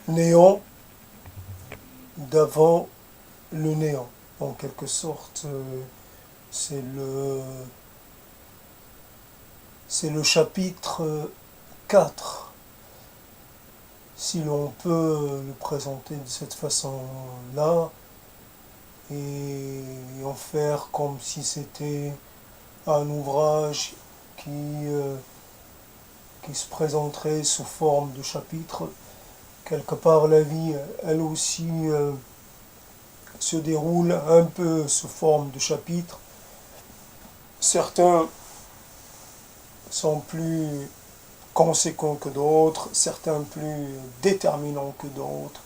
néant d'avant le néant. En quelque sorte, c'est le, c'est le chapitre 4, si l'on peut le présenter de cette façon-là, et en faire comme si c'était un ouvrage qui se présenterait sous forme de chapitre. Quelque part, la vie, elle aussi, se déroule un peu sous forme de chapitre. Certains sont plus conséquents que d'autres, certains plus déterminants que d'autres.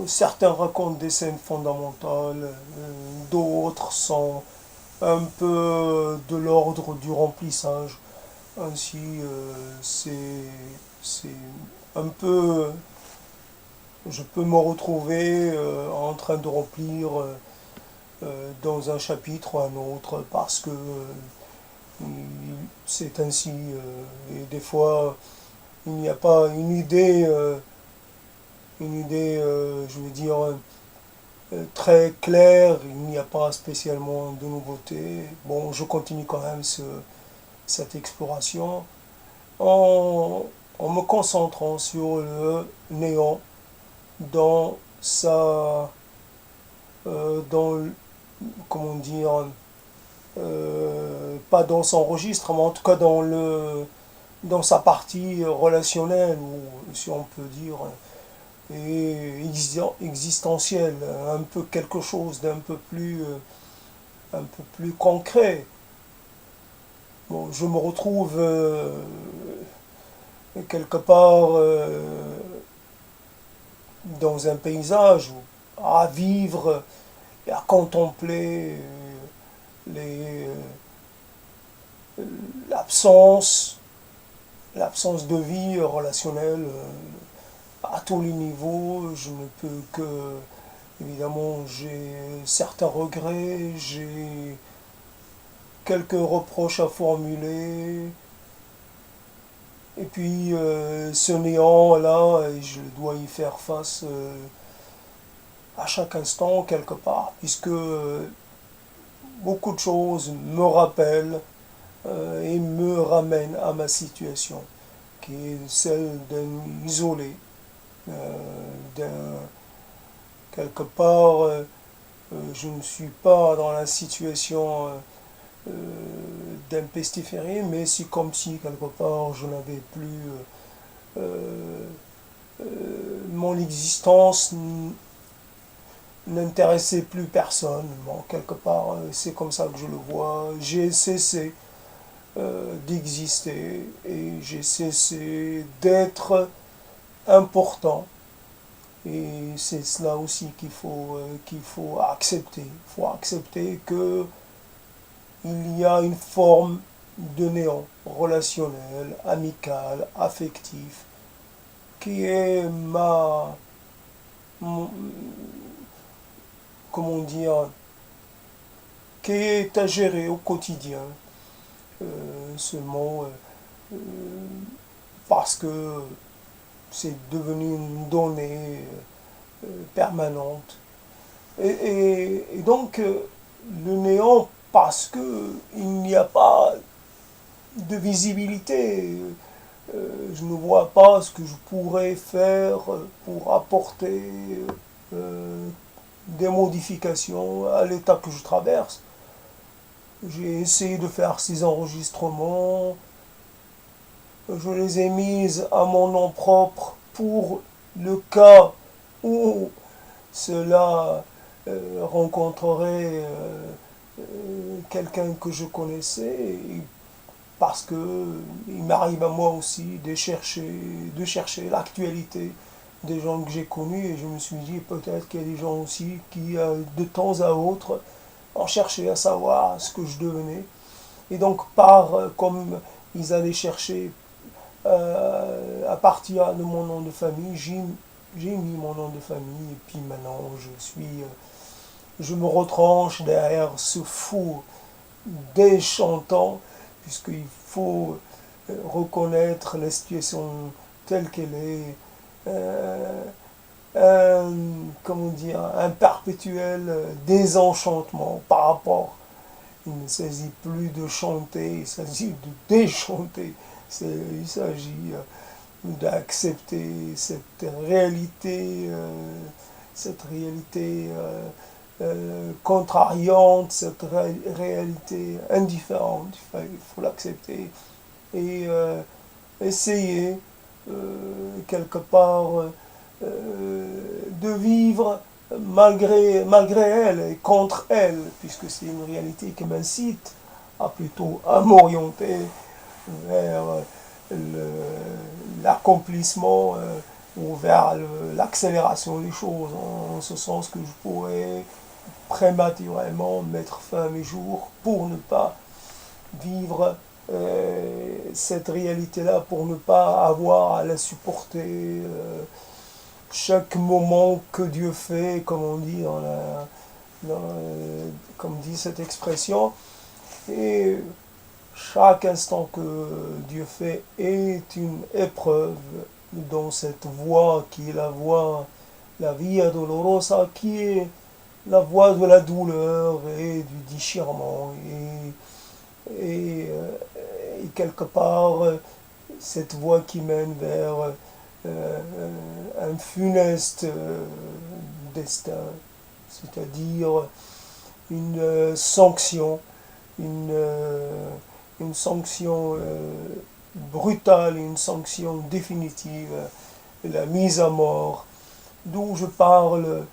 Certains racontent des scènes fondamentales, d'autres sont un peu de l'ordre du remplissage. Ainsi, c'est un peu, je peux me retrouver en train de remplir dans un chapitre ou un autre parce que c'est ainsi. Et des fois, il n'y a pas une idée, je veux dire, très claire, il n'y a pas spécialement de nouveautés. Bon, je continue quand même cette exploration en, en me concentrant sur le néant dans sa, dans, comment dire, pas dans son registre, mais en tout cas dans sa partie relationnelle, ou si on peut dire, et existentielle, un peu quelque chose un peu plus concret. Bon, je me retrouve quelque part dans un paysage à vivre et à contempler les, l'absence, l'absence de vie relationnelle à tous les niveaux. Je ne peux que, évidemment, j'ai certains regrets, j'ai quelques reproches à formuler. Et puis ce néant-là, je dois y faire face à chaque instant, quelque part, puisque beaucoup de choses me rappellent et me ramènent à ma situation, qui est celle d'un isolé, d'un quelque part, je ne suis pas dans la situation d'un pestiféré, mais c'est comme si quelque part je n'avais plus euh, mon existence n'intéressait plus personne. Bon, quelque part, c'est comme ça que je le vois. J'ai cessé d'exister et j'ai cessé d'être important. Et c'est cela aussi qu'il faut accepter. Il faut accepter que il y a une forme de néant relationnel, amical, affectif, qui est mon- comment dire, qui est à gérer au quotidien, seulement euh, parce que c'est devenu une donnée permanente. Et donc, le néant, parce que il n'y a pas de visibilité, je ne vois pas ce que je pourrais faire pour apporter euh, des modifications à l'état que je traverse. J'ai essayé de faire ces enregistrements, je les ai mises à mon nom propre pour le cas où cela rencontrerait quelqu'un que je connaissais, parce que il m'arrive à moi aussi de chercher l'actualité des gens que j'ai connus, et je me suis dit peut-être qu'il y a des gens aussi qui de temps à autre ont cherché à savoir ce que je devenais, et donc comme ils allaient chercher à partir de mon nom de famille, j'ai mis mon nom de famille, et puis maintenant je me retranche derrière ce fou déchantant, puisqu'il faut reconnaître la situation telle qu'elle est. euh, un, comment dire, un perpétuel désenchantement par rapport. Il ne s'agit plus de chanter, il s'agit de déchanter. Il s'agit d'accepter cette réalité contrariante, cette réalité indifférente. Il faut l'accepter et essayer quelque part de vivre malgré elle et contre elle, puisque c'est une réalité qui m'incite à plutôt à m'orienter vers l'accomplissement ou vers l'accélération des choses, en ce sens que je pourrais prématurément mettre fin à mes jours pour ne pas vivre cette réalité-là, pour ne pas avoir à la supporter chaque moment que Dieu fait, comme on dit comme dit cette expression, et chaque instant que Dieu fait est une épreuve dans cette voie qui est la via dolorosa, qui est la voie de la douleur et du déchirement. Et quelque part, cette voie qui mène vers un funeste destin, c'est-à-dire une sanction, une, euh, une sanction brutale, une sanction définitive, la mise à mort, d'où je parle,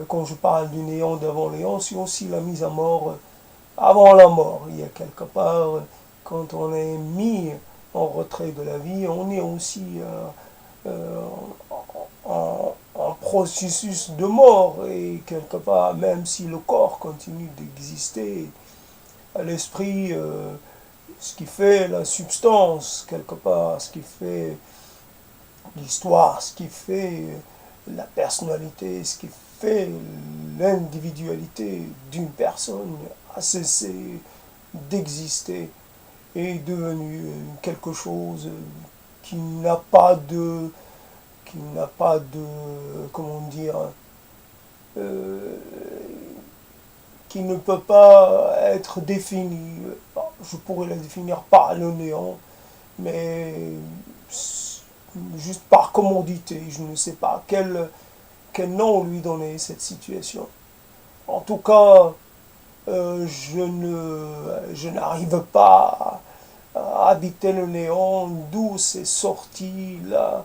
quand je parle du néant d'avant néant, c'est aussi la mise à mort avant la mort. Il y a quelque part, quand on est mis en retrait de la vie, on est aussi euh, en processus de mort, et quelque part, même si le corps continue d'exister, à l'esprit, ce qui fait la substance, quelque part, ce qui fait l'histoire, ce qui fait la personnalité, ce qui fait l'individualité d'une personne a cessé d'exister et est devenu quelque chose qui n'a pas de comment dire, euh, qui ne peut pas être défini. Je pourrais la définir par le néant, mais juste par commodité. Je ne sais pas quel nom lui donner cette situation. En tout cas, je n'arrive pas à habiter le néant, d'où c'est sorti là.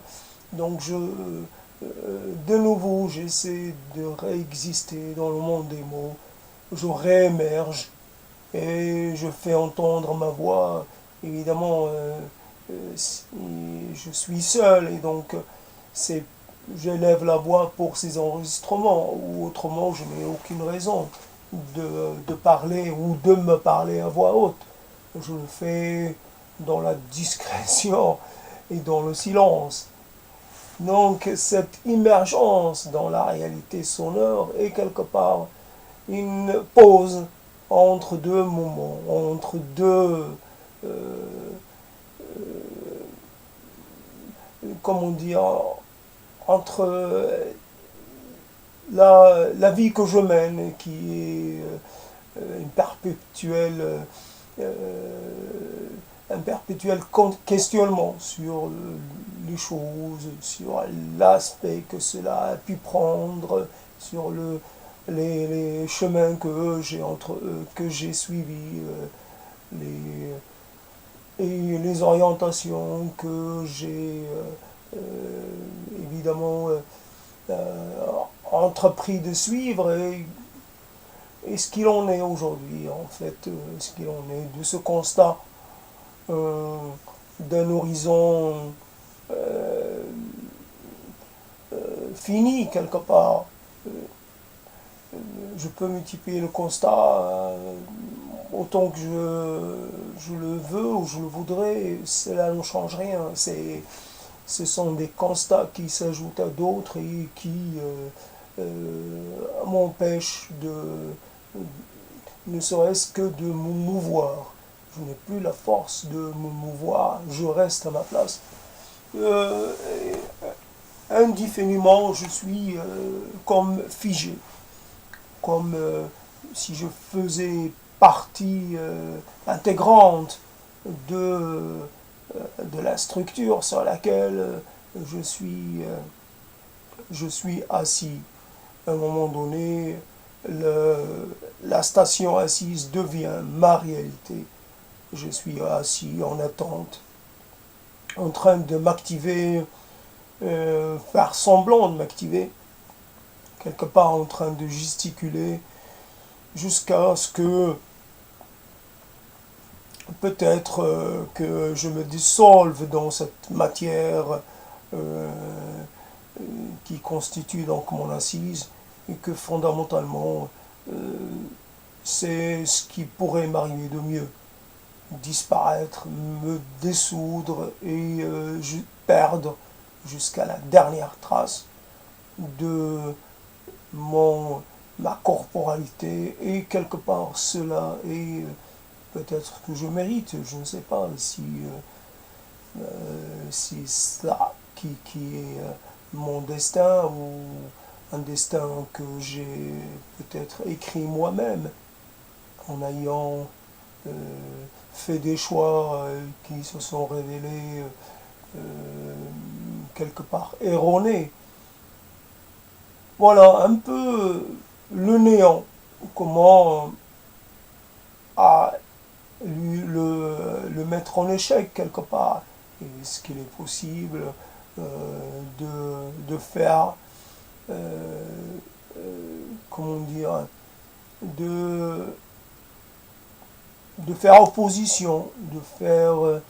Donc de nouveau, j'essaie de réexister dans le monde des mots. Je réémerge et je fais entendre ma voix. Évidemment, je suis seul, et donc c'est j'élève la voix pour ces enregistrements, ou autrement je n'ai aucune raison de parler ou de me parler à voix haute. Je le fais dans la discrétion et dans le silence. Donc cette immergence dans la réalité sonore est quelque part une pause entre deux moments, entre deux, euh, comment dire, entre la vie que je mène, qui est une perpétuelle, un perpétuel questionnement sur les choses, sur l'aspect que cela a pu prendre, sur les chemins que j'ai suivis, et les orientations que j'ai évidemment entrepris de suivre, et ce qu'il en est aujourd'hui, en fait, ce qu'il en est de ce constat euh, d'un horizon euh, fini quelque part. Je peux multiplier le constat autant que je le veux ou je le voudrais, cela ne change rien. Ce sont des constats qui s'ajoutent à d'autres et qui m'empêchent ne serait-ce que de me mouvoir. Je n'ai plus la force de me mouvoir, je reste à ma place. Euh, indéfiniment, je suis comme figé, comme si je faisais partie intégrante de, de la structure sur laquelle je suis assis. À un moment donné, la station assise devient ma réalité. Je suis assis en attente, en train de m'activer, faire semblant de m'activer, quelque part en train de gesticuler, jusqu'à ce que peut-être que je me dissolve dans cette matière euh, qui constitue donc mon assise, et que fondamentalement euh, c'est ce qui pourrait m'arriver de mieux. Disparaître, me dissoudre et perdre jusqu'à la dernière trace de mon, ma corporalité, et quelque part cela est peut-être que je mérite, je ne sais pas si ça qui est mon destin, ou un destin que j'ai peut-être écrit moi-même en ayant euh, fait des choix qui se sont révélés quelque part erronés. Voilà un peu le néant, comment à le mettre en échec quelque part. Est-ce qu'il est possible de faire, euh, comment dire, de, de faire opposition, de faire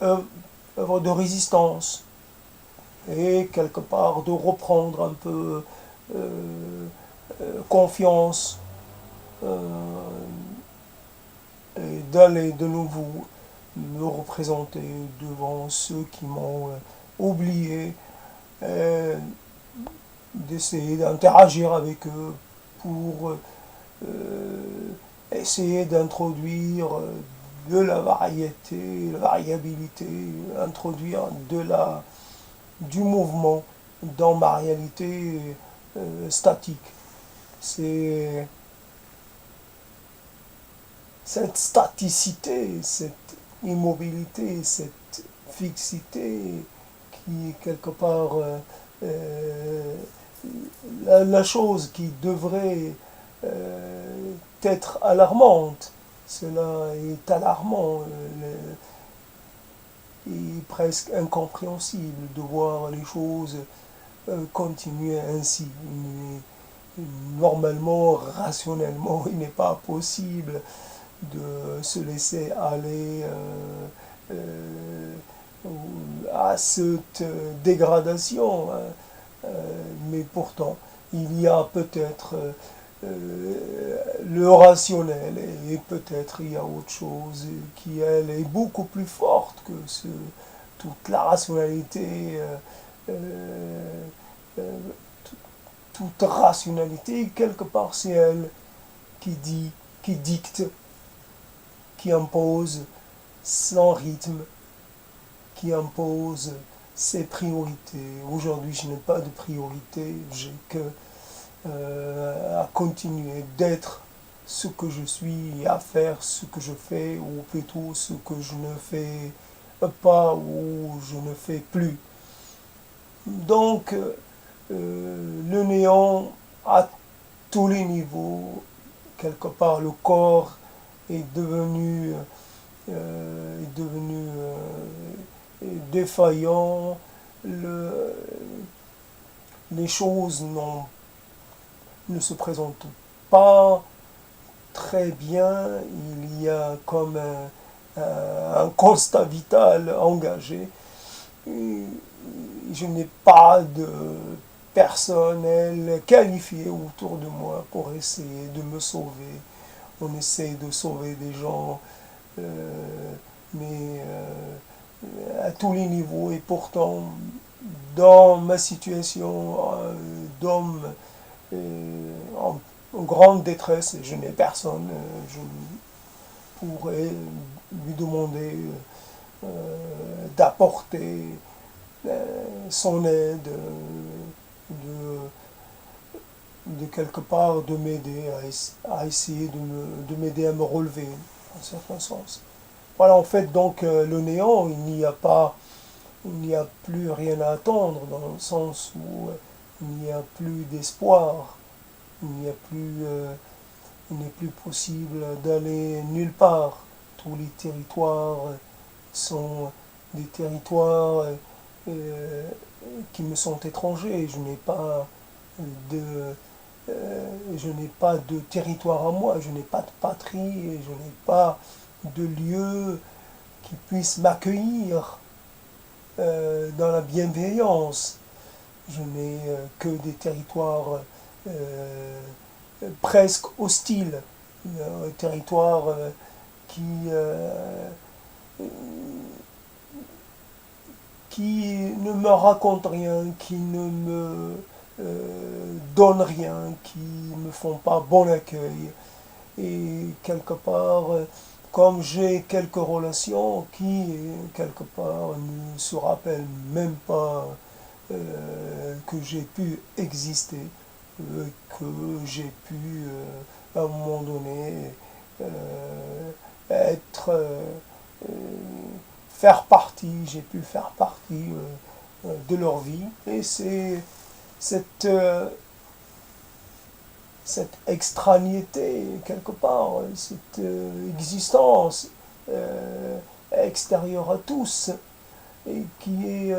œuvre de résistance, et quelque part de reprendre un peu confiance, euh, et d'aller de nouveau me représenter devant ceux qui m'ont oublié, et d'essayer d'interagir avec eux pour essayer d'introduire de la variété, la variabilité, introduire du mouvement dans ma réalité statique. C'est cette staticité, cette immobilité, cette fixité qui est quelque part euh, la chose qui devrait être alarmante. Cela est alarmant et presque incompréhensible de voir les choses continuer ainsi. Normalement, rationnellement, il n'est pas possible de se laisser aller à cette dégradation, hein. Mais pourtant, il y a peut-être le rationnel, et peut-être il y a autre chose qui, elle, est beaucoup plus forte que toute la rationalité, euh, toute rationalité, quelque part, c'est elle qui dit, qui dicte, qui impose son rythme, qui impose ses priorités. Aujourd'hui, je n'ai pas de priorité, j'ai que à continuer d'être ce que je suis, à faire ce que je fais, ou plutôt ce que je ne fais pas, ou je ne fais plus. Donc, le néant à tous les niveaux, quelque part, le corps est devenu défaillant, les choses ne se présentent pas très bien, il y a comme un constat vital engagé. Je n'ai pas de personnel qualifié autour de moi pour essayer de me sauver. On essaie de sauver des gens, mais à tous les niveaux, et pourtant, dans ma situation d'homme en grande détresse, et je n'ai personne, je pourrais lui demander d'apporter son aide, de, de quelque part de m'aider à essayer de m'aider à me relever, en certain sens. Voilà, en fait, donc le néant, il n'y a plus rien à attendre, dans le sens où il n'y a plus d'espoir, il n'y a plus, il n'est plus possible d'aller nulle part. Tous les territoires sont des territoires euh, qui me sont étrangers. De, je n'ai pas de territoire à moi, je n'ai pas de patrie, et je n'ai pas de lieu qui puisse m'accueillir dans la bienveillance. Je n'ai que des territoires euh, presque hostiles, territoires qui, euh, qui ne me racontent rien, qui ne me donnent rien, qui ne me font pas bon accueil. Et quelque part, comme j'ai quelques relations qui, quelque part, ne se rappellent même pas que j'ai pu exister, que j'ai pu, à un moment donné, être, faire partie, j'ai pu faire partie de leur vie. Et c'est cette, cette extranéité, quelque part, cette existence extérieure à tous, et qui est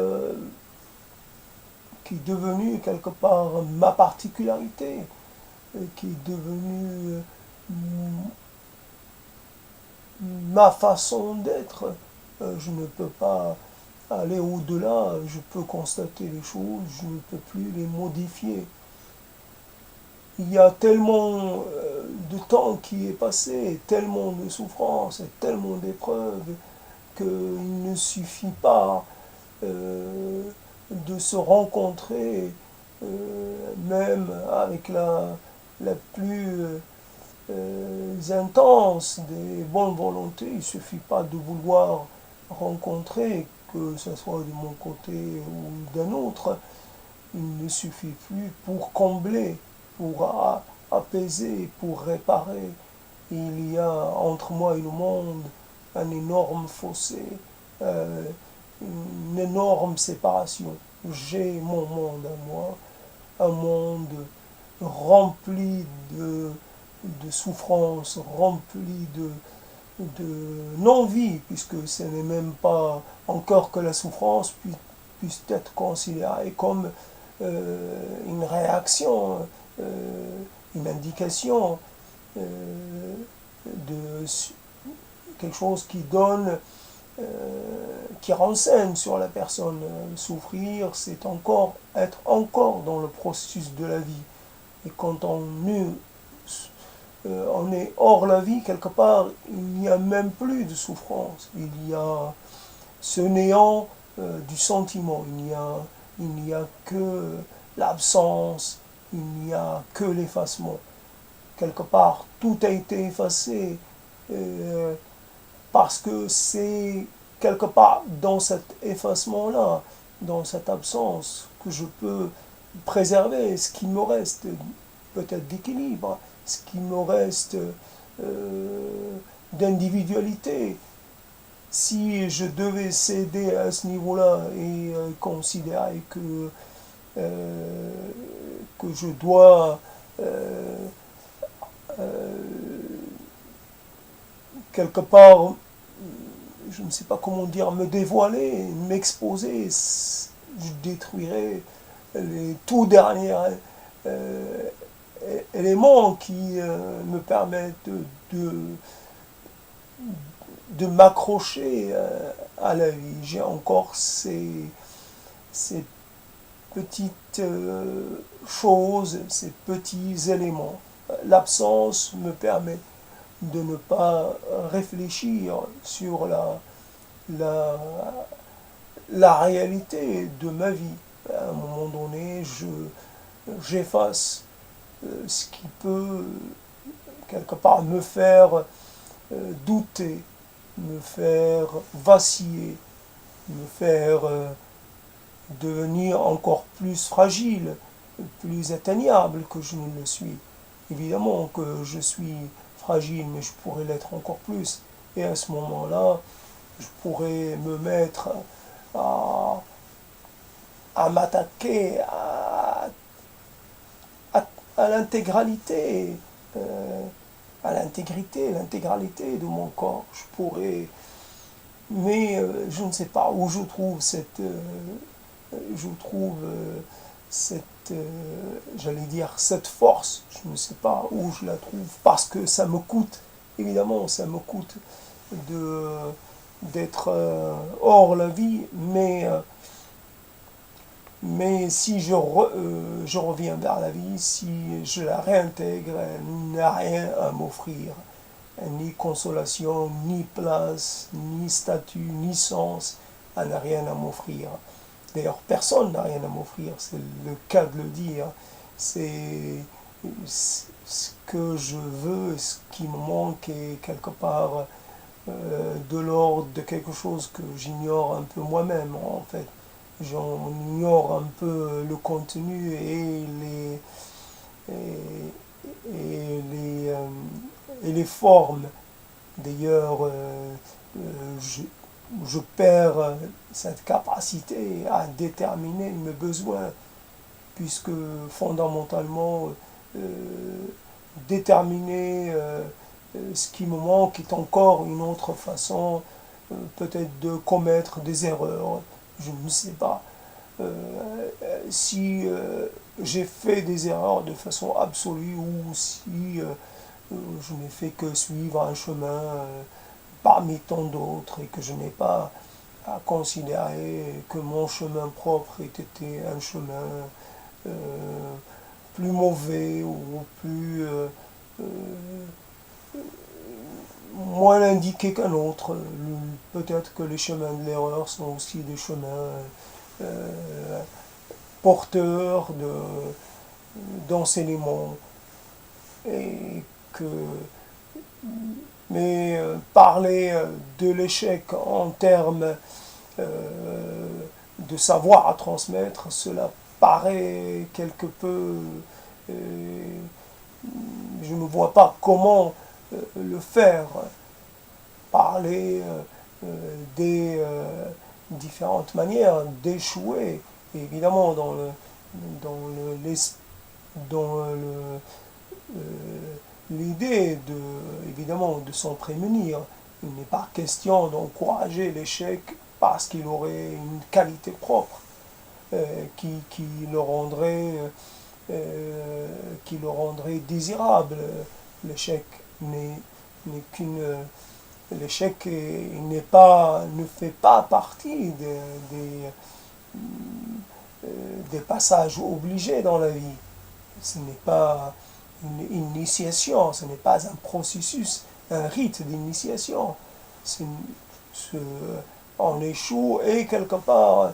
devenue quelque part ma particularité, qui est devenue ma façon d'être. Je ne peux pas aller au-delà, je peux constater les choses, je ne peux plus les modifier. Il y a tellement de temps qui est passé, tellement de souffrances, et tellement d'épreuves, qu'il ne suffit pas de se rencontrer, même avec la plus intense des bonnes volontés. Il ne suffit pas de vouloir rencontrer, que ce soit de mon côté ou d'un autre. Il ne suffit plus pour combler, pour apaiser, pour réparer. Il y a entre moi et le monde un énorme fossé, euh, une énorme séparation. J'ai mon monde à moi, un monde rempli de souffrance, rempli de non-vie, puisque ce n'est même pas encore que la souffrance puisse être considérée comme une réaction, une indication de quelque chose qui donne, qui renseigne sur la personne. Souffrir, c'est encore être encore dans le processus de la vie. Et quand on est hors la vie, quelque part, il n'y a même plus de souffrance. Il y a ce néant du sentiment. Il n'y a que l'absence, il n'y a que l'effacement. Quelque part, tout a été effacé euh, parce que c'est quelque part dans cet effacement-là, dans cette absence, que je peux préserver ce qui me reste peut-être d'équilibre, ce qui me reste d'individualité. Si je devais céder à ce niveau-là et considérer euh, que je dois euh, quelque part, je ne sais pas comment dire, me dévoiler, m'exposer, je détruirais les tout derniers euh, éléments qui me permettent de, de m'accrocher à la vie. J'ai encore ces petites choses, ces petits éléments. L'absence me permet de ne pas réfléchir sur la, la réalité de ma vie. À un moment donné, j'efface ce qui peut quelque part me faire douter, me faire vaciller, me faire devenir encore plus fragile, plus atteignable que je ne le suis. Évidemment que je suis fragile, mais je pourrais l'être encore plus. Et à ce moment-là, je pourrais me mettre à, à m'attaquer à, à l'intégralité, euh, à l'intégralité de mon corps. Je pourrais, mais je ne sais pas où je trouve cette, j'allais dire, cette force. Je ne sais pas où je la trouve parce que ça me coûte, évidemment, ça me coûte de d'être hors la vie, mais si je reviens vers la vie, si je la réintègre, elle n'a rien à m'offrir. Ni consolation, ni place, ni statut, ni sens. Elle n'a rien à m'offrir. D'ailleurs, personne n'a rien à m'offrir, c'est le cas de le dire. C'est ce que je veux, ce qui me manque est quelque part de l'ordre de quelque chose que j'ignore un peu moi-même en fait. J'en ignore un peu le contenu et les formes. D'ailleurs, je, je perds cette capacité à déterminer mes besoins, puisque fondamentalement, euh, déterminer ce qui me manque est encore une autre façon peut-être de commettre des erreurs. Je ne sais pas. Si j'ai fait des erreurs de façon absolue ou si je n'ai fait que suivre un chemin parmi tant d'autres et que je n'ai pas à considérer que mon chemin propre ait été un chemin euh, plus mauvais ou plus euh, moins indiqué qu'un autre. Peut-être que les chemins de l'erreur sont aussi des chemins euh, porteurs d'enseignement et que mais parler de l'échec en termes de savoir à transmettre, cela paraît quelque peu je ne vois pas comment le faire. Parler des différentes manières d'échouer, évidemment dans le, dans l'idée de évidemment de s'en prémunir. Il n'est pas question d'encourager l'échec parce qu'il aurait une qualité propre qui le rendrait désirable. L'échec n'est qu'une l'échec ne fait pas partie des passages obligés dans la vie. Ce n'est pas une initiation, ce n'est pas un processus, un rite d'initiation. C'est, on échoue et quelque part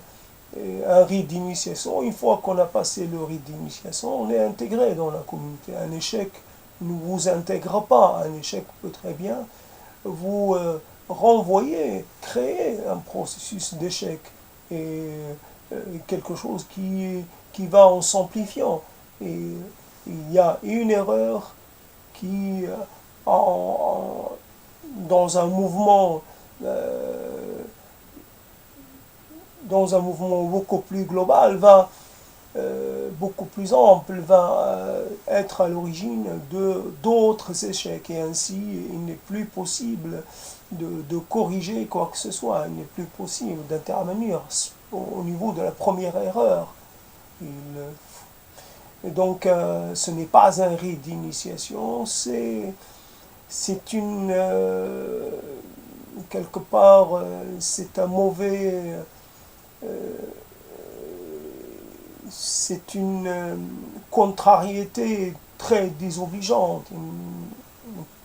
un rite d'initiation. Une fois qu'on a passé le rite d'initiation, on est intégré dans la communauté. Un échec ne vous intègre pas. Un échec peut très bien vous renvoyer, créer un processus d'échec et quelque chose qui va en s'amplifiant. Et il y a une erreur qui, dans un mouvement beaucoup plus global, beaucoup plus ample, va être à l'origine de d'autres échecs. Et ainsi, il n'est plus possible de corriger quoi que ce soit. Il n'est plus possible d'intervenir au niveau de la première erreur. Et donc, ce n'est pas un rite d'initiation, c'est une quelque part, c'est un mauvais c'est une contrariété très désobligeante, une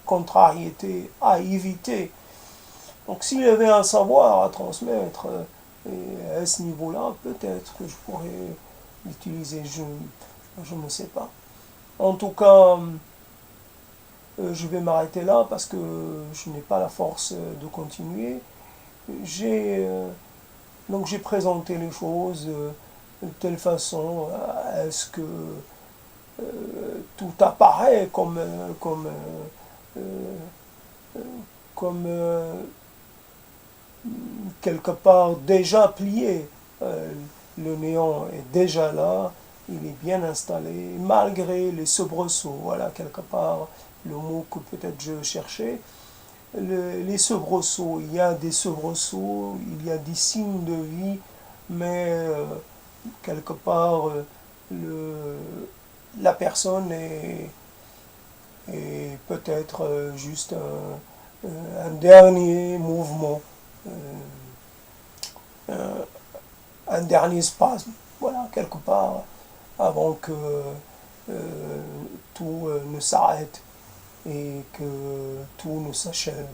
contrariété à éviter. Donc s'il y avait un savoir à transmettre à ce niveau-là, peut-être que je pourrais l'utiliser, je ne sais pas. En tout cas, je vais m'arrêter là parce que je n'ai pas la force de continuer. J'ai Donc j'ai présenté les choses de telle façon à ce que tout apparaît comme quelque part déjà plié. Le néant est déjà là, il est bien installé, malgré les soubresauts. Voilà, quelque part, le mot que peut-être je cherchais. Les soubresauts, il y a des soubresauts, il y a des signes de vie, mais quelque part, le, la personne est peut-être juste un dernier mouvement, un, un dernier spasme, voilà, quelque part, avant que tout ne s'arrête et que tout ne s'achève.